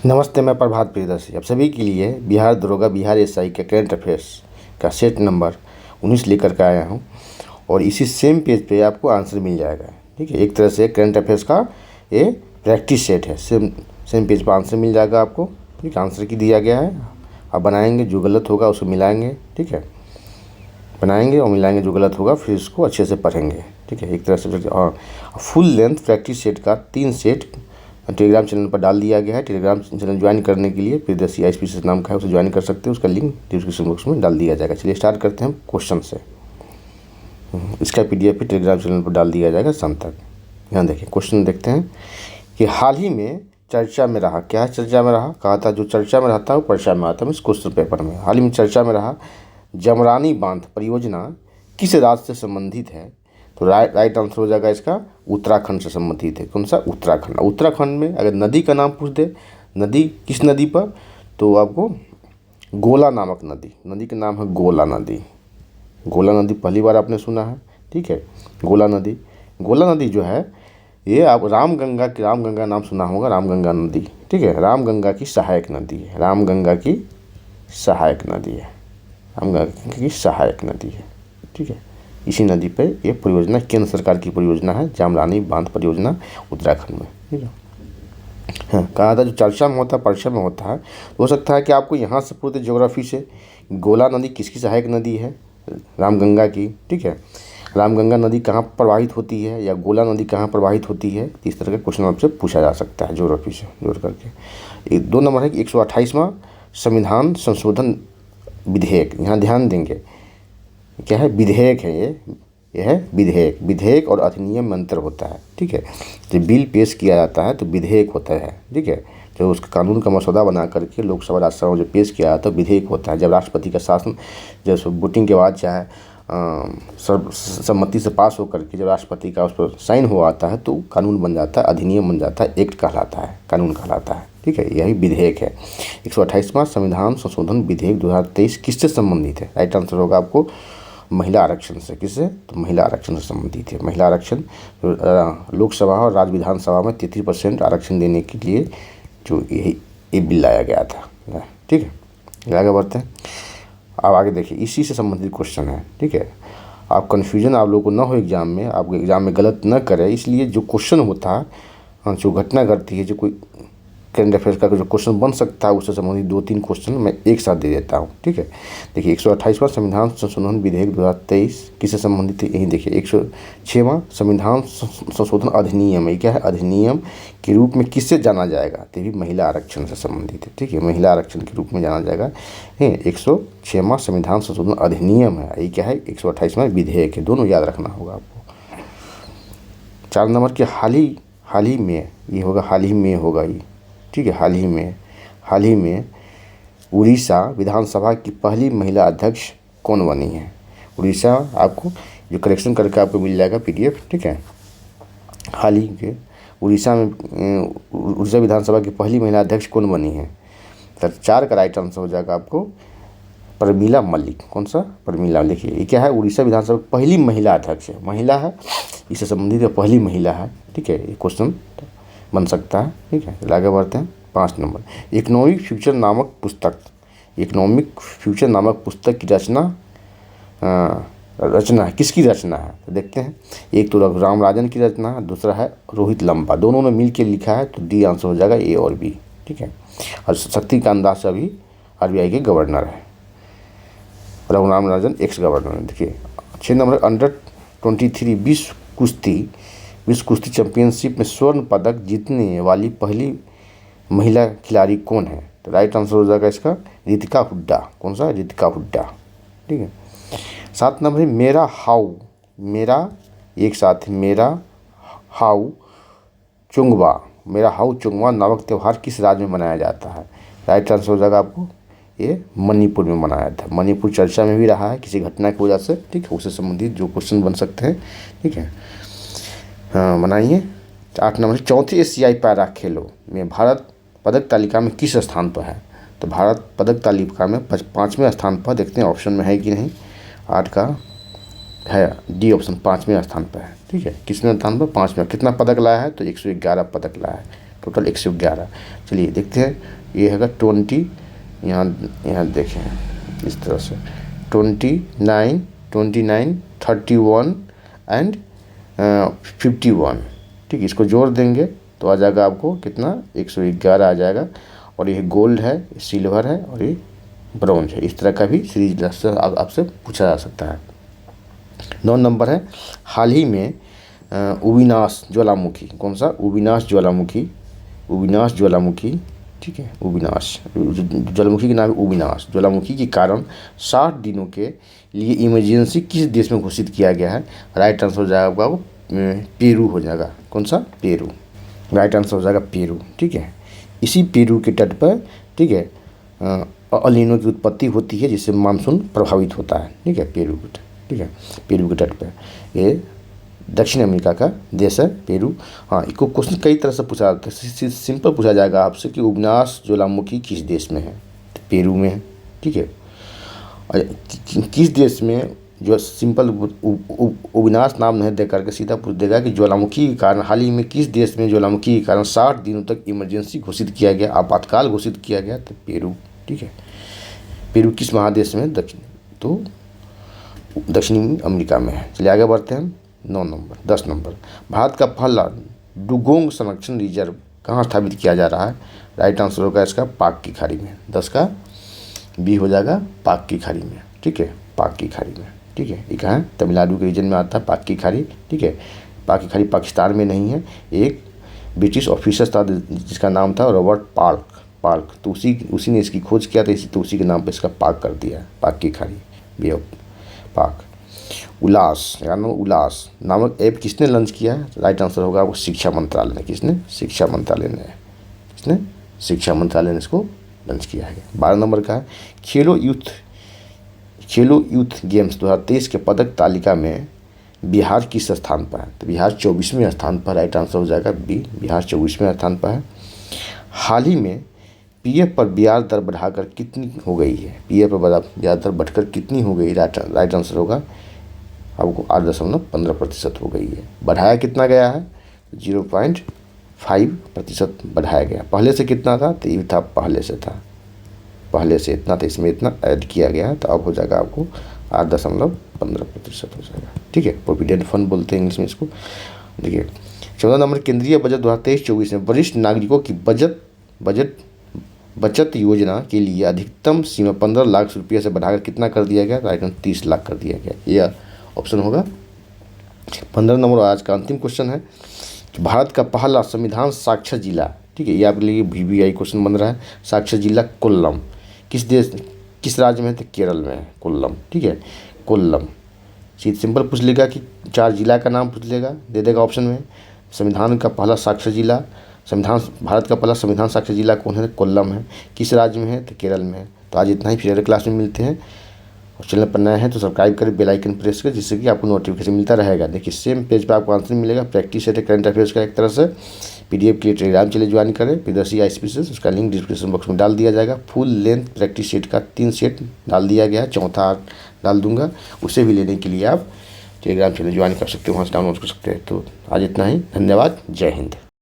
नमस्ते, मैं प्रभात प्रियदर्शी आप सभी के लिए बिहार दरोगा बिहार एसआई के करंट अफेयर्स का सेट नंबर 19 लेकर के आया हूं और इसी सेम पेज पे आपको आंसर मिल जाएगा। ठीक है, एक तरह से करंट अफेयर्स का ये प्रैक्टिस सेट है। सेम पेज पर आंसर मिल जाएगा आपको। ठीक, आंसर की दिया गया है, आप बनाएंगे, जो गलत होगा उसको मिलाएंगे। ठीक है, बनाएंगे और मिलाएंगे, जो गलत होगा फिर उसको अच्छे से पढ़ेंगे। ठीक है, एक तरह से और फुल लेंथ प्रैक्टिस सेट का 3 सेट टेलीग्राम चैनल पर डाल दिया गया है। टेलीग्राम चैनल ज्वाइन करने के लिए प्रियदर्शी ISPCS नाम का है, उसे ज्वाइन कर सकते हैं। उसका लिंक डिस्क्रिप्शन बॉक्स में डाल दिया जाएगा। चलिए स्टार्ट करते हैं क्वेश्चन से। इसका PDF भी टेलीग्राम चैनल पर डाल दिया जाएगा शाम तक। यहाँ देखिए क्वेश्चन देखते हैं कि हाल ही में चर्चा में रहा, क्या चर्चा में रहा, कहा था जो चर्चा में रहता है वो परीक्षा में आता है। इस क्वेश्चन पेपर में हाल ही में चर्चा में रहा जमरानी बांध परियोजना किस राज्य से संबंधित है? तो राइट आंसर हो जाएगा इसका उत्तराखंड से संबंधित है। कौन सा? उत्तराखंड। उत्तराखंड में अगर नदी का नाम पूछ दे, नदी किस नदी पर, तो आपको गोला नामक नदी का नाम है गोला नदी। गोला नदी पहली बार आपने सुना है। ठीक है, गोला नदी जो है ये आप रामगंगा नाम सुना होगा, रामगंगा नदी। ठीक है, रामगंगा की सहायक नदी है। रामगंगा की सहायक नदी है। ठीक है, इसी नदी पे ये परियोजना केंद्र सरकार की परियोजना है, जमरानी बांध परियोजना उत्तराखंड में। ठीक है, हाँ, कहा था जो चर्चा में होता है परीक्षा में होता है। हो सकता है कि आपको यहाँ से पूछते ज्योग्राफी से गोला नदी किसकी सहायक नदी है? रामगंगा की। ठीक है, रामगंगा नदी कहाँ प्रवाहित होती है या गोला नदी कहाँ प्रवाहित होती है, इस तरह का क्वेश्चन आपसे पूछा जा सकता है ज्योग्राफी से जोड़ करके। 2 नंबर है कि 128वां संविधान संशोधन विधेयक। यहाँ ध्यान देंगे क्या है, विधेयक है ये है विधेयक और अधिनियम में अंतर होता है। ठीक है, जब बिल पेश किया जाता है तो विधेयक होता है। ठीक है, जो उसका कानून का मसौदा बना करके लोकसभा राज्यसभा में जो पेश किया जाता है विधेयक होता है। जब राष्ट्रपति का शासन जब वोटिंग के बाद चाहे सर्वसम्मति से पास होकर के जब राष्ट्रपति का उस पर साइन हो आता है तो कानून बन जाता है, अधिनियम बन जाता है, एक्ट कहलाता है, कानून कहलाता है। ठीक है, यही विधेयक है। 128वां संविधान संशोधन विधेयक 2023 किससे संबंधित है? राइट आंसर होगा आपको महिला आरक्षण से। किससे? तो महिला आरक्षण से संबंधित है। महिला आरक्षण लोकसभा और राज्य विधानसभा में 33% आरक्षण देने के लिए जो ये बिल लाया गया था। ठीक है, आगे बढ़ते हैं। अब आगे देखिए, इसी से संबंधित क्वेश्चन है। ठीक है, आप कन्फ्यूजन आप लोगों को ना हो एग्जाम में, आप एग्जाम में गलत न करें, इसलिए जो क्वेश्चन होता है, जो घटना घटती है, जो कोई करंट अफेयर्स का जो क्वेश्चन बन सकता है उससे संबंधित 2-3 क्वेश्चन मैं एक साथ दे देता हूँ। ठीक है, देखिए 128वां संविधान संशोधन विधेयक 2023 किससे संबंधित है? यही देखिए 106वां संविधान संशोधन अधिनियम। ये क्या है? अधिनियम के रूप में किससे जाना जाएगा? तो भी महिला आरक्षण से संबंधित है। ठीक है, महिला आरक्षण के रूप में जाना जाएगा। 106वां संविधान संशोधन अधिनियम है। ये क्या है? 128वां विधेयक है। दोनों याद रखना होगा आपको। 4 नंबर के हाल ही में ये होगा, हाल ही में होगा ये। ठीक है, हाल ही में उड़ीसा विधानसभा की पहली महिला अध्यक्ष कौन बनी है? उड़ीसा आपको जो करेक्शन करके आपको मिल जाएगा PDF। ठीक है, हाल ही के उड़ीसा विधानसभा की पहली महिला अध्यक्ष कौन बनी है? तो 4 का राइट आंसर हो जाएगा आपको प्रमीला मलिक। कौन सा? प्रमीला। लिखिए ये क्या है? उड़ीसा विधानसभा की पहली महिला अध्यक्ष है, महिला है, इससे संबंधित पहली महिला है। ठीक है, ये क्वेश्चन बन सकता है। ठीक है, आगे बढ़ते हैं। 5 नंबर इकोनॉमिक फ्यूचर नामक पुस्तक की रचना है किसकी रचना है? तो देखते हैं। एक तो रघुराम राजन की रचना है, दूसरा है रोहित लंबा। दोनों ने मिल के लिखा है, तो D आंसर हो जाएगा A और B। ठीक है, और शक्तिकांत दास अभी RBI के गवर्नर है, रघुराम राजन एक्स गवर्नर है। देखिए 6 नंबर अंडर-23 विश्व कुश्ती चैंपियनशिप में स्वर्ण पदक जीतने वाली पहली महिला खिलाड़ी कौन है? तो राइट आंसर हो जाएगा इसका रितिका हुड्डा। कौन सा? रितिका हुड्डा। ठीक है, 7 नंबर है मेरा हाउ चुंगवा नामक त्यौहार किस राज्य में मनाया जाता है? राइट आंसर हो जाएगा आपको ये मणिपुर में मनाया था। मणिपुर चर्चा में भी रहा है किसी घटना की वजह से। ठीक है, उससे संबंधित जो क्वेश्चन बन सकते हैं। ठीक है, हाँ बनाइए। 8 नंबर 4थी एशियाई पैरा खेलों में भारत पदक तालिका में किस स्थान पर है? तो भारत पदक तालिका में 5वें स्थान पर। देखते हैं ऑप्शन में है कि नहीं। 8 का है D ऑप्शन, 5वें स्थान पर है। ठीक है, किसवें स्थान पर? 5वें। कितना पदक लाया है? तो 111 पदक लाया है। टोटल 111। चलिए देखते हैं, ये हैगा 20, यहाँ देखें इस तरह से 29, 31 एंड 51। ठीक है, इसको जोड़ देंगे तो आ जाएगा आपको कितना, 111 आ जाएगा। और ये गोल्ड है, सिल्वर है और ये ब्रॉन्ज है। इस तरह का भी सीरीज आपसे पूछा जा सकता है। 9 नंबर है, हाल ही में उबिनास ज्वालामुखी, कौन सा, उबिनास ज्वालामुखी, उबिनास ज्वालामुखी, ठीक है, उबिनास ज्वालामुखी के नाम है उबिनास ज्वालामुखी के कारण 60 दिनों के लिए इमरजेंसी किस देश में घोषित किया गया है। राइट आंसर हो जाएगा आपको पेरू हो जाएगा, कौन सा, पेरू। राइट आंसर हो जाएगा पेरू। ठीक है, इसी पेरू के तट पर, ठीक है, अल नीनो की उत्पत्ति होती है जिससे मानसून प्रभावित होता है। ठीक है, पेरू के, ठीक है, पेरू के तट पर, ये दक्षिण अमेरिका का देश है पेरू। हाँ, इसको क्वेश्चन कई तरह से पूछा जाता है। सिंपल पूछा जाएगा आपसे कि उबिनास ज्वालामुखी किस देश में है, तो पेरू में है। ठीक है, और किस देश में, जो सिंपल उबिनास नाम नहीं दे करके सीधा पूछ देगा कि ज्वालामुखी के कारण हाल ही में किस देश में ज्वालामुखी के कारण 60 दिनों तक इमरजेंसी घोषित किया गया, आपातकाल घोषित किया गया, तो पेरू। ठीक है, पेरू किस महादेश में, तो दक्षिणी अमेरिका में है। चलिए आगे बढ़ते हैं। 9 नंबर, 10 नंबर, भारत का पहला डुगोंग संरक्षण रिजर्व कहाँ स्थापित किया जा रहा है। राइट आंसर होगा इसका पाक की खाड़ी में। 10 का बी हो जाएगा पाक की खाड़ी में। ठीक है, पाक की खाड़ी में। ठीक है, ये कहाँ है, तमिलनाडु के रीजन में आता है पाक की खाड़ी। ठीक है, पाक की खाड़ी पाकिस्तान में नहीं है। एक ब्रिटिश ऑफिसर था जिसका नाम था रॉबर्ट पार्क, तो उसी ने इसकी खोज किया था, तो उसी के नाम पर इसका पाक कर दिया है, पाक की खाड़ी, बे ऑफ पाक। उल्लास, यानी उल्लास नामक ऐप किसने लॉन्च किया है। राइट आंसर होगा आपको शिक्षा मंत्रालय ने। किसने, शिक्षा मंत्रालय ने, किसने, शिक्षा मंत्रालय ने इसको लॉन्च किया है। 12 नंबर का है, खेलो यूथ गेम्स 2023 के पदक तालिका में बिहार किस स्थान पर है, तो बिहार 24वें स्थान पर। राइट आंसर हो जाएगा बी, बिहार 24वें स्थान पर है। हाल ही में पीएफ पर ब्याज दर बढ़ाकर कितनी हो गई है, पीएफ पर ब्याज दर बढ़कर कितनी हो गई। राइट आंसर होगा आपको 8.15% हो गई है। बढ़ाया कितना गया है, 0.5% बढ़ाया गया। पहले से कितना था, तो ये था पहले से इतना, तो इसमें इतना ऐड किया गया है, तो अब हो जाएगा आपको 8.15% हो जाएगा। ठीक है, प्रोविडेंट फंड बोलते हैं इंग्लिश में इसको। देखिए 14 नंबर, केंद्रीय बजट 2023-24 में वरिष्ठ नागरिकों की बचत योजना के लिए अधिकतम सीमा 15 लाख रुपये से बढ़ाकर कितना कर दिया गया। राइट आंसर 30 लाख कर दिया गया। यह ऑप्शन होगा 15 नंबर। आज का अंतिम क्वेश्चन है कि भारत का पहला संविधान साक्षर जिला, ठीक है, ये आपके लिए VVI क्वेश्चन बन रहा है। साक्षर जिला कोल्लम किस राज्य में है, तो केरल में है कोल्लम। ठीक है, कोल्लम। सिंपल पूछ लेगा कि 4 जिला का नाम पूछ लेगा, दे देगा ऑप्शन में। संविधान का पहला साक्षर जिला, भारत का पहला संविधान साक्षर जिला कौन है, कोल्लम है। किस राज्य में है, तो केरल में है। तो आज इतना ही, फिर अगले क्लास में मिलते हैं। और चैनल पर नया है तो सब्सक्राइब करें, बेल आइकन प्रेस करें, जिससे कि आपको नोटिफिकेशन मिलता रहेगा। देखिए सेम पेज पर आपको आंसर मिलेगा। प्रैक्टिस सेट है करंट अफेयर्स का एक तरह से। PDF के लिए टेलीग्राम चैनल ज्वाइन करें, प्रियदर्शी ICPCS, उसका लिंक डिस्क्रिप्शन बॉक्स में डाल दिया जाएगा। फुल लेंथ प्रैक्टिस सेट का 3 सेट डाल दिया गया है, चौथा डाल दूंगा। उसे भी लेने के लिए आप टेलीग्राम चैनल ज्वाइन कर सकते हो, वहाँ से डाउनलोड कर सकते हैं। तो आज इतना ही, धन्यवाद, जय हिंद।